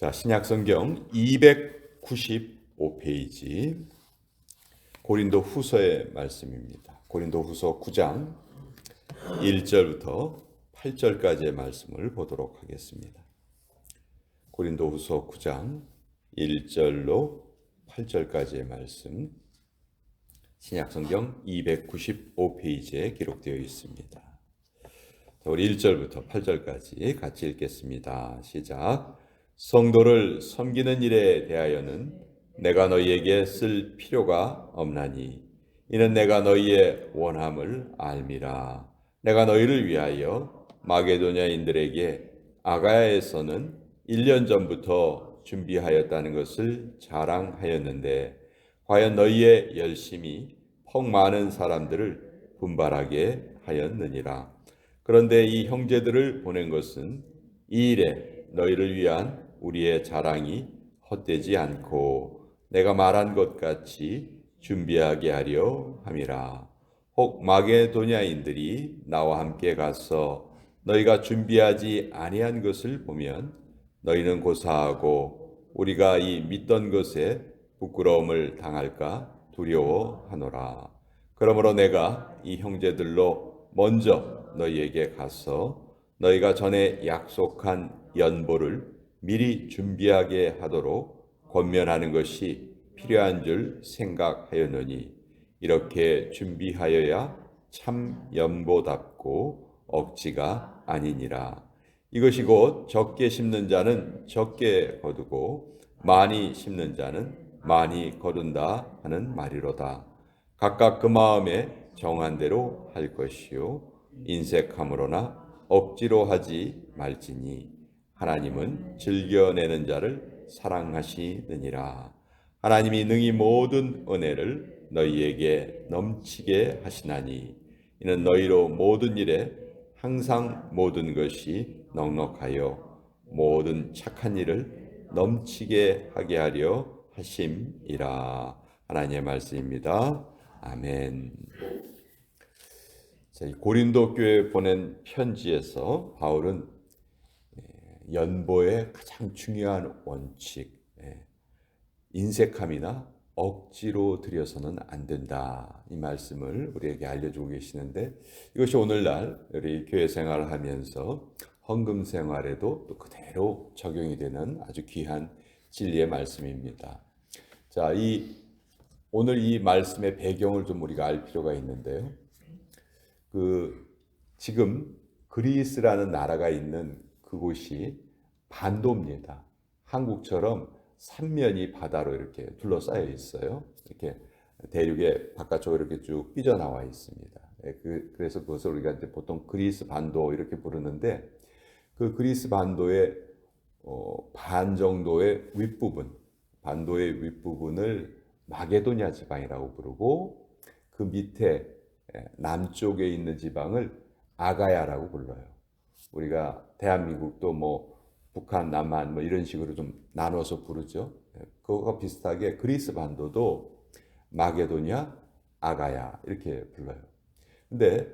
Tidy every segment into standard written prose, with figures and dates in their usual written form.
자, 신약성경 295페이지 고린도 후서의 말씀입니다. 고린도 후서 9장 1절부터 8절까지의 말씀을 보도록 하겠습니다. 고린도 후서 9장 1절로 8절까지의 말씀, 신약성경 295페이지에 기록되어 있습니다. 자, 우리 1절부터 8절까지 같이 읽겠습니다. 시작. 성도를 섬기는 일에 대하여는 내가 너희에게 쓸 필요가 없나니 이는 내가 너희의 원함을 알미라. 내가 너희를 위하여 마게도냐인들에게 아가야에서는 1년 전부터 준비하였다는 것을 자랑하였는데 과연 너희의 열심이 퍽 많은 사람들을 분발하게 하였느니라. 그런데 이 형제들을 보낸 것은 이 일에 너희를 위한 우리의 자랑이 헛되지 않고 내가 말한 것 같이 준비하게 하려 함이라. 혹 마게도냐인들이 나와 함께 가서 너희가 준비하지 아니한 것을 보면 너희는 고사하고 우리가 이 믿던 것에 부끄러움을 당할까 두려워하노라. 그러므로 내가 이 형제들로 먼저 너희에게 가서 너희가 전에 약속한 연보를 미리 준비하게 하도록 권면하는 것이 필요한 줄 생각하였노니 이렇게 준비하여야 참 연보답고 억지가 아니니라. 이것이 곧 적게 심는 자는 적게 거두고 많이 심는 자는 많이 거둔다 하는 말이로다. 각각 그 마음에 정한 대로 할 것이요 인색함으로나 억지로 하지 말지니 하나님은 즐겨내는 자를 사랑하시느니라. 하나님이 능히 모든 은혜를 너희에게 넘치게 하시나니 이는 너희로 모든 일에 항상 모든 것이 넉넉하여 모든 착한 일을 넘치게 하게 하려 하심이라. 하나님의 말씀입니다. 아멘. 자, 고린도 교회에 보낸 편지에서 바울은 연보의 가장 중요한 원칙, 인색함이나 억지로 들여서는 안 된다. 이 말씀을 우리에게 알려주고 계시는데 이것이 오늘날 우리 교회 생활을 하면서 헌금 생활에도 또 그대로 적용이 되는 아주 귀한 진리의 말씀입니다. 자, 오늘 이 말씀의 배경을 좀 우리가 알 필요가 있는데요. 지금 그리스라는 나라가 있는 그곳이 반도입니다. 한국처럼 삼면이 바다로 이렇게 둘러싸여 있어요. 이렇게 대륙의 바깥쪽으로 이렇게 쭉 삐져나와 있습니다. 그래서 그것을 우리가 이제 보통 그리스 반도 이렇게 부르는데 그 그리스 반도의 반 정도의 윗부분, 반도의 윗부분을 마게도냐 지방이라고 부르고 그 밑에 남쪽에 있는 지방을 아가야라고 불러요. 우리가 대한민국도 뭐 북한, 남한 뭐 이런 식으로 좀 나눠서 부르죠. 그거와 비슷하게 그리스 반도도 마게도냐, 아가야 이렇게 불러요. 근데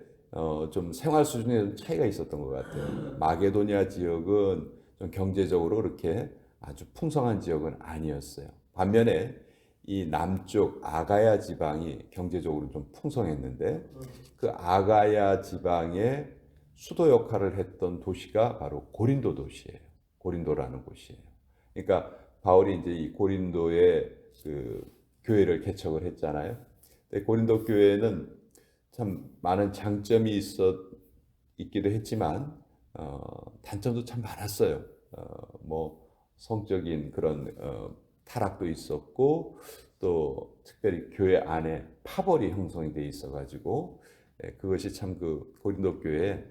좀 생활 수준에 좀 차이가 있었던 것 같아요. 마게도냐 지역은 좀 경제적으로 그렇게 아주 풍성한 지역은 아니었어요. 반면에 이 남쪽 아가야 지방이 경제적으로 좀 풍성했는데 그 아가야 지방의 수도 역할을 했던 도시가 바로 고린도 도시예요. 고린도라는 곳이에요. 그러니까 바울이 이제 이 고린도에 그 교회를 개척을 했잖아요. 근데 고린도 교회는 참 많은 장점이 있기도 했지만 단점도 참 많았어요. 뭐 성적인 그런 타락도 있었고 또 특별히 교회 안에 파벌이 형성이 돼 있어가지고 그것이 참 그 고린도 교회에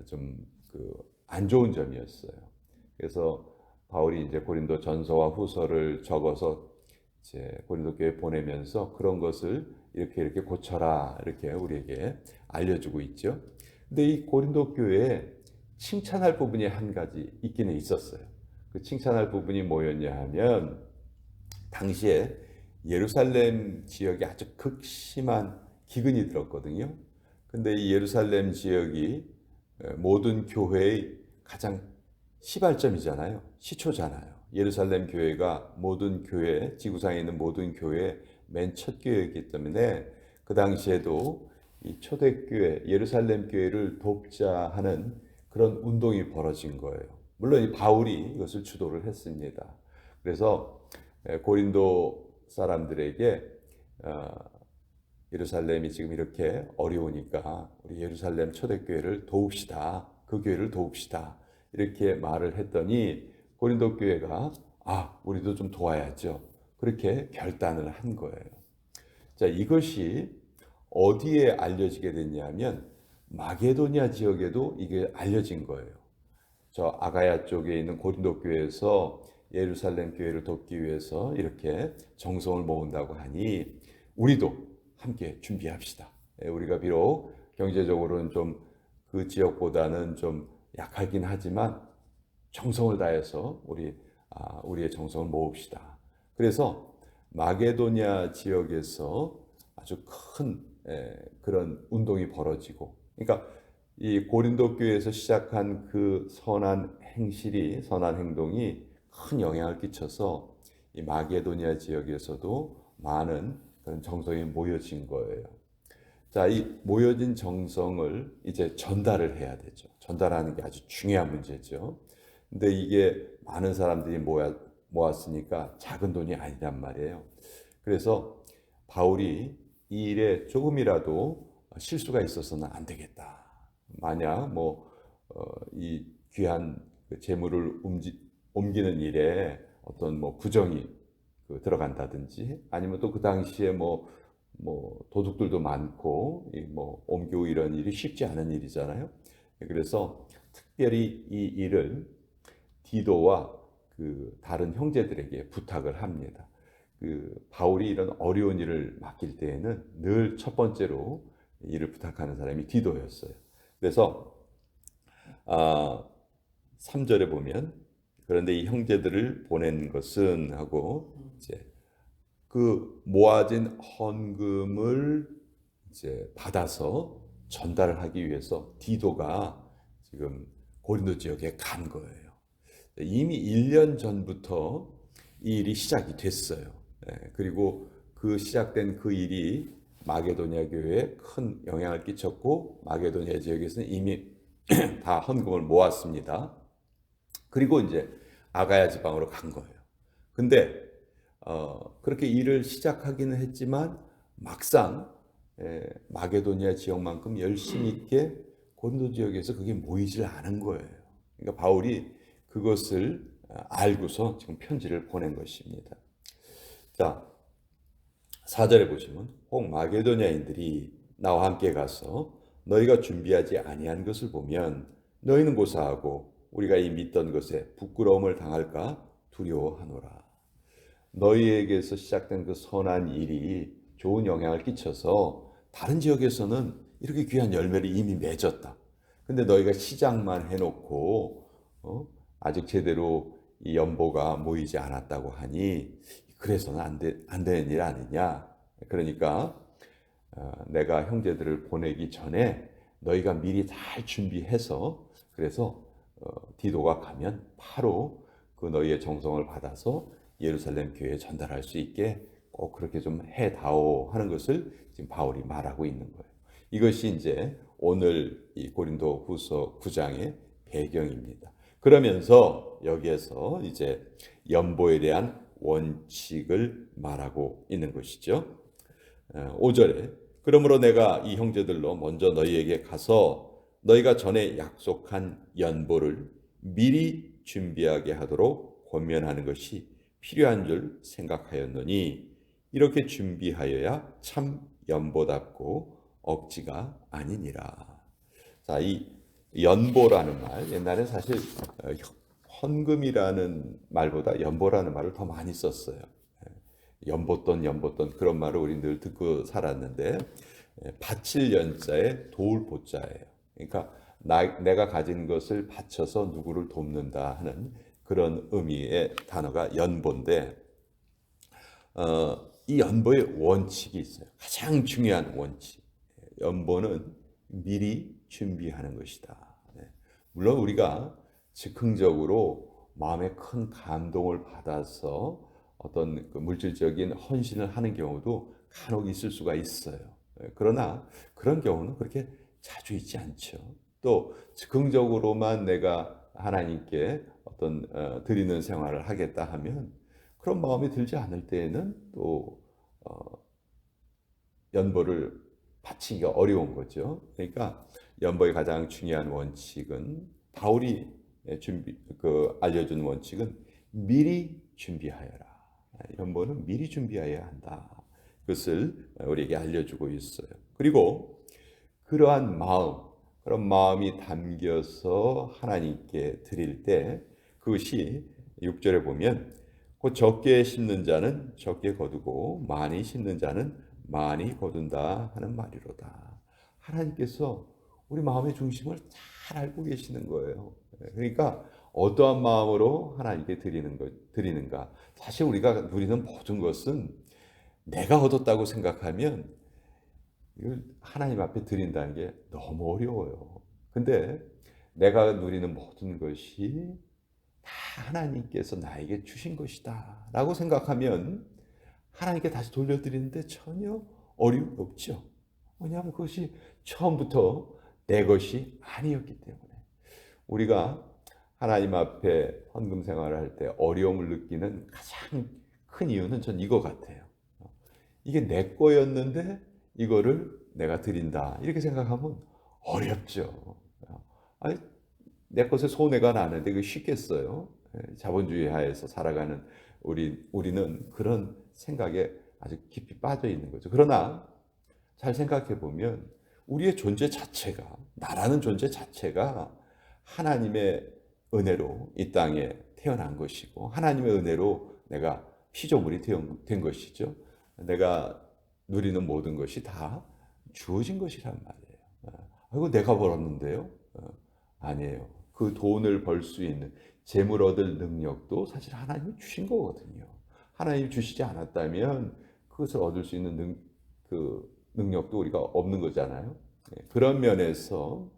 좀 안 좋은 점이었어요. 그래서 바울이 이제 고린도 전서와 후서를 적어서 이제 고린도 교회에 보내면서 그런 것을 이렇게 고쳐라 이렇게 우리에게 알려주고 있죠. 근데 이 고린도 교회에 칭찬할 부분이 한 가지 있기는 있었어요. 그 칭찬할 부분이 뭐였냐 하면 당시에 예루살렘 지역에 아주 극심한 기근이 들었거든요. 근데 이 예루살렘 지역이 모든 교회의 가장 시발점이잖아요. 시초잖아요. 예루살렘 교회가 모든 교회, 지구상에 있는 모든 교회 맨 첫 교회이기 때문에 그 당시에도 이 초대교회, 예루살렘 교회를 돕자 하는 그런 운동이 벌어진 거예요. 물론 이 바울이 이것을 주도를 했습니다. 그래서 고린도 사람들에게 예루살렘이 지금 이렇게 어려우니까 우리 예루살렘 초대교회를 도웁시다. 그 교회를 도웁시다. 이렇게 말을 했더니 고린도 교회가 우리도 좀 도와야죠. 그렇게 결단을 한 거예요. 자, 이것이 어디에 알려지게 됐냐면 마게도냐 지역에도 이게 알려진 거예요. 저 아가야 쪽에 있는 고린도 교회에서 예루살렘 교회를 돕기 위해서 이렇게 정성을 모은다고 하니 우리도 함께 준비합시다. 우리가 비록 경제적으로는 좀 그 지역보다는 좀 약하긴 하지만 정성을 다해서 우리의 정성을 모읍시다. 그래서 마게도냐 지역에서 아주 큰 그런 운동이 벌어지고, 그러니까 이 고린도 교회에서 시작한 그 선한 행동이 큰 영향을 끼쳐서 이 마게도냐 지역에서도 많은 그런 정성이 모여진 거예요. 자, 이 모여진 정성을 이제 전달을 해야 되죠. 전달하는 게 아주 중요한 문제죠. 근데 이게 많은 사람들이 모았으니까 작은 돈이 아니란 말이에요. 그래서 바울이 이 일에 조금이라도 실수가 있어서는 안 되겠다. 만약 이 귀한 재물을 옮기는 일에 어떤 부정이 들어간다든지, 아니면 또 그 당시에 도둑들도 많고 옮기고 이런 일이 쉽지 않은 일이잖아요. 그래서 특별히 이 일을 디도와 그 다른 형제들에게 부탁을 합니다. 바울이 이런 어려운 일을 맡길 때에는 늘 첫 번째로 일을 부탁하는 사람이 디도였어요. 그래서 3절에 보면, 그런데 이 형제들을 보낸 것은 하고 이제 그 모아진 헌금을 이제 받아서 전달을 하기 위해서 디도가 지금 고린도 지역에 간 거예요. 이미 1년 전부터 이 일이 시작이 됐어요. 그리고 그 시작된 그 일이 마게도냐 교회에 큰 영향을 끼쳤고, 마게도냐 지역에서는 이미 다 헌금을 모았습니다. 그리고 이제 아가야 지방으로 간 거예요. 근데 그렇게 일을 시작하기는 했지만 막상 마게도니아 지역만큼 열심 있게 고린도 지역에서 그게 모이질 않은 거예요. 그러니까 바울이 그것을 알고서 지금 편지를 보낸 것입니다. 자, 4절에 보시면 혹 마게도냐인들이 나와 함께 가서 너희가 준비하지 아니한 것을 보면 너희는 고사하고 우리가 이 믿던 것에 부끄러움을 당할까 두려워하노라. 너희에게서 시작된 그 선한 일이 좋은 영향을 끼쳐서 다른 지역에서는 이렇게 귀한 열매를 이미 맺었다. 근데 너희가 시작만 해놓고 아직 제대로 이 연보가 모이지 않았다고 하니 그래서는 안 되는 일 아니냐. 그러니까 내가 형제들을 보내기 전에 너희가 미리 잘 준비해서, 그래서 디도가 가면 바로 그 너희의 정성을 받아서 예루살렘 교회에 전달할 수 있게 꼭 그렇게 좀 해다오 하는 것을 지금 바울이 말하고 있는 거예요. 이것이 이제 오늘 이 고린도 후서 9장의 배경입니다. 그러면서 여기에서 이제 연보에 대한 원칙을 말하고 있는 것이죠. 5절에 그러므로 내가 이 형제들로 먼저 너희에게 가서 너희가 전에 약속한 연보를 미리 준비하게 하도록 권면하는 것이 필요한 줄 생각하였노니 이렇게 준비하여야 참 연보답고 억지가 아니니라. 자, 이 연보라는 말, 옛날에 사실 헌금이라는 말보다 연보라는 말을 더 많이 썼어요. 연보돈 그런 말을 우리 늘 듣고 살았는데, 바칠 연자에 도울 보자예요. 그러니까 내가 가진 것을 바쳐서 누구를 돕는다 하는 그런 의미의 단어가 연보인데, 이 연보의 원칙이 있어요. 가장 중요한 원칙. 연보는 미리 준비하는 것이다. 물론 우리가 즉흥적으로 마음에 큰 감동을 받아서 어떤 그 물질적인 헌신을 하는 경우도 간혹 있을 수가 있어요. 그러나 그런 경우는 그렇게 자주 있지 않죠. 또 즉흥적으로만 내가 하나님께 어떤 드리는 생활을 하겠다 하면 그런 마음이 들지 않을 때에는 또 연보를 바치기가 어려운 거죠. 그러니까 연보의 가장 중요한 원칙은 바울이 알려준 원칙은 미리 준비하여라. 연보는 미리 준비해야 한다. 그것을 우리에게 알려주고 있어요. 그리고 그러한 마음, 그런 마음이 담겨서 하나님께 드릴 때 그것이 6절에 보면 곧 적게 심는 자는 적게 거두고 많이 심는 자는 많이 거둔다 하는 말이로다. 하나님께서 우리 마음의 중심을 잘 알고 계시는 거예요. 그러니까 어떠한 마음으로 하나님께 드리는가. 사실 우리가 누리는 모든 것은 내가 얻었다고 생각하면 이걸 하나님 앞에 드린다는 게 너무 어려워요. 근데 내가 누리는 모든 것이 다 하나님께서 나에게 주신 것이다 라고 생각하면 하나님께 다시 돌려드리는데 전혀 어려움이 없죠. 왜냐하면 그것이 처음부터 내 것이 아니었기 때문에. 우리가 하나님 앞에 헌금 생활을 할 때 어려움을 느끼는 가장 큰 이유는 전 이거 같아요. 이게 내 거였는데 이거를 내가 드린다 이렇게 생각하면 어렵죠. 아니, 내 것에 손해가 나는데 그게 쉽겠어요? 자본주의 하에서 살아가는 우리는 그런 생각에 아주 깊이 빠져 있는 거죠. 그러나 잘 생각해 보면 우리의 존재 자체가 나라는 존재 자체가 하나님의 은혜로 이 땅에 태어난 것이고 하나님의 은혜로 내가 피조물이 된 것이죠. 내가 누리는 모든 것이 다 주어진 것이란 말이에요. 이거 내가 벌었는데요? 아니에요. 그 돈을 벌 수 있는 재물 얻을 능력도 사실 하나님이 주신 거거든요. 하나님이 주시지 않았다면 그것을 얻을 수 있는 그 능력도 우리가 없는 거잖아요. 그런 면에서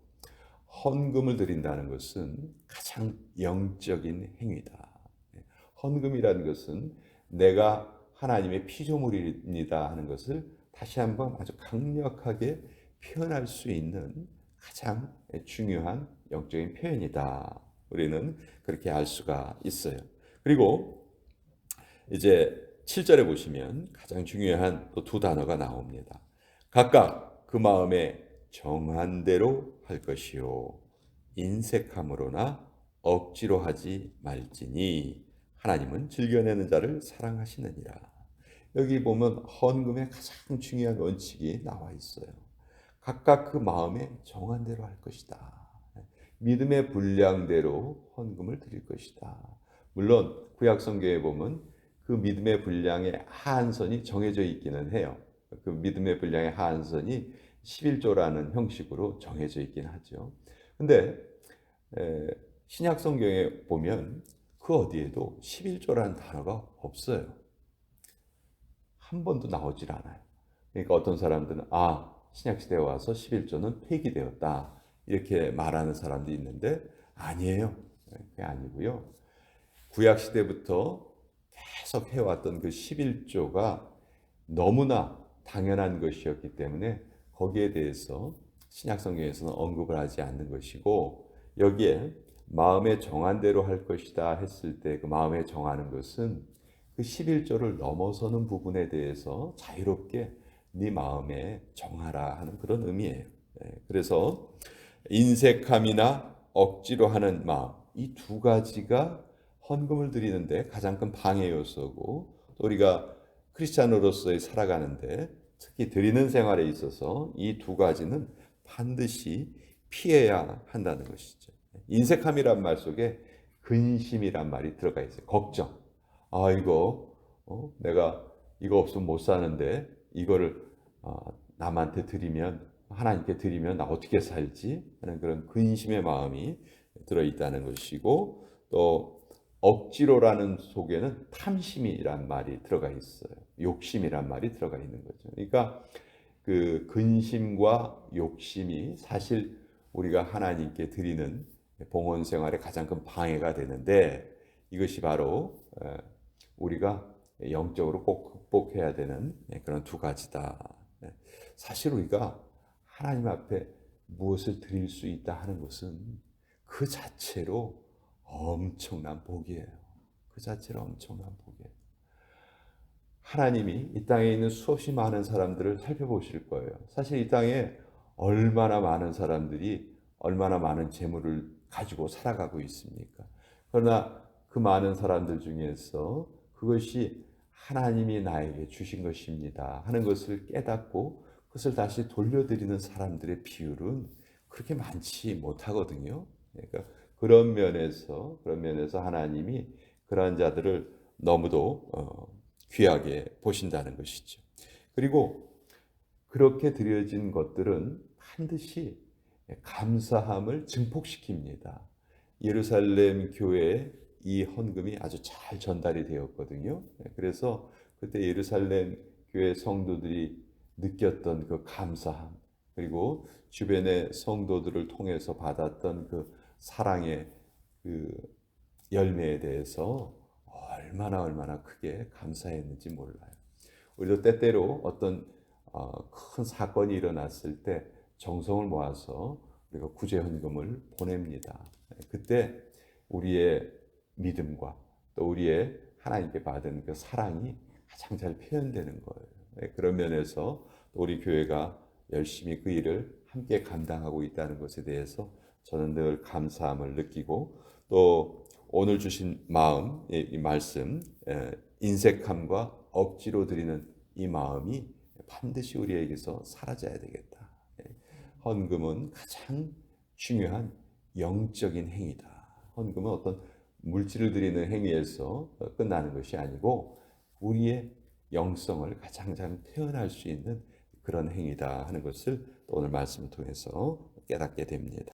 헌금을 드린다는 것은 가장 영적인 행위다. 헌금이라는 것은 내가 하나님의 피조물입니다 하는 것을 다시 한번 아주 강력하게 표현할 수 있는 가장 중요한 영적인 표현이다. 우리는 그렇게 알 수가 있어요. 그리고 이제 7절에 보시면 가장 중요한 또 두 단어가 나옵니다. 각각 그 마음에 정한 대로 할 것이요 인색함으로나 억지로 하지 말지니 하나님은 즐겨내는 자를 사랑하시느니라. 여기 보면 헌금의 가장 중요한 원칙이 나와 있어요. 각각 그 마음에 정한 대로 할 것이다. 믿음의 분량대로 헌금을 드릴 것이다. 물론 구약 성경에 보면 그 믿음의 분량의 하한선이 정해져 있기는 해요. 그 믿음의 분량의 하한선이 11조라는 형식으로 정해져 있긴 하죠. 근데 신약 성경에 보면 그 어디에도 11조라는 단어가 없어요. 한 번도 나오질 않아요. 그러니까 어떤 사람들은 신약 시대에 와서 11조는 폐기되었다 이렇게 말하는 사람도 있는데 아니에요. 그게 아니고요. 구약 시대부터 계속 해왔던 그 11조가 너무나 당연한 것이었기 때문에 거기에 대해서 신약 성경에서는 언급을 하지 않는 것이고 여기에 마음에 정한 대로 할 것이다 했을 때 그 마음에 정하는 것은 그 11조를 넘어서는 부분에 대해서 자유롭게 네 마음에 정하라 하는 그런 의미예요. 그래서 인색함이나 억지로 하는 마음 이 두 가지가 헌금을 드리는데 가장 큰 방해 요소고 또 우리가 크리스찬으로서의 살아가는데 특히 드리는 생활에 있어서 이 두 가지는 반드시 피해야 한다는 것이죠. 인색함이란 말 속에 근심이란 말이 들어가 있어요. 걱정. 이거 내가 이거 없으면 못 사는데 이거를 남한테 드리면 하나님께 드리면 나 어떻게 살지 하는 그런 근심의 마음이 들어 있다는 것이고 또 억지로라는 속에는 탐심이란 말이 들어가 있어요. 욕심이란 말이 들어가 있는 거죠. 그러니까 그 근심과 욕심이 사실 우리가 하나님께 드리는 봉헌 생활에 가장 큰 방해가 되는데 이것이 바로 우리가 영적으로 꼭 극복해야 되는 그런 두 가지다. 사실 우리가 하나님 앞에 무엇을 드릴 수 있다 하는 것은 그 자체로 엄청난 복이에요. 그 자체로 엄청난 복이에요. 하나님이 이 땅에 있는 수없이 많은 사람들을 살펴보실 거예요. 사실 이 땅에 얼마나 많은 사람들이 얼마나 많은 재물을 가지고 살아가고 있습니까? 그러나 그 많은 사람들 중에서 그것이 하나님이 나에게 주신 것입니다 하는 것을 깨닫고 그것을 다시 돌려드리는 사람들의 비율은 그렇게 많지 못하거든요. 그러니까 그런 면에서 하나님이 그러한 자들을 너무도 귀하게 보신다는 것이죠. 그리고 그렇게 드려진 것들은 반드시 감사함을 증폭시킵니다. 예루살렘 교회에 이 헌금이 아주 잘 전달이 되었거든요. 그래서 그때 예루살렘 교회 성도들이 느꼈던 그 감사함, 그리고 주변의 성도들을 통해서 받았던 그 사랑의 그 열매에 대해서 얼마나 크게 감사했는지 몰라요. 우리도 때때로 어떤 큰 사건이 일어났을 때 정성을 모아서 우리가 구제헌금을 보냅니다. 그때 우리의 믿음과 또 우리의 하나님께 받은 그 사랑이 가장 잘 표현되는 거예요. 그런 면에서 우리 교회가 열심히 그 일을 함께 감당하고 있다는 것에 대해서 저는 늘 감사함을 느끼고 또 오늘 주신 마음, 이 말씀, 인색함과 억지로 드리는 이 마음이 반드시 우리에게서 사라져야 되겠다. 헌금은 가장 중요한 영적인 행위다. 헌금은 어떤 물질을 드리는 행위에서 끝나는 것이 아니고 우리의 영성을 가장 잘 표현할 수 있는 그런 행위다 하는 것을 오늘 말씀을 통해서 깨닫게 됩니다.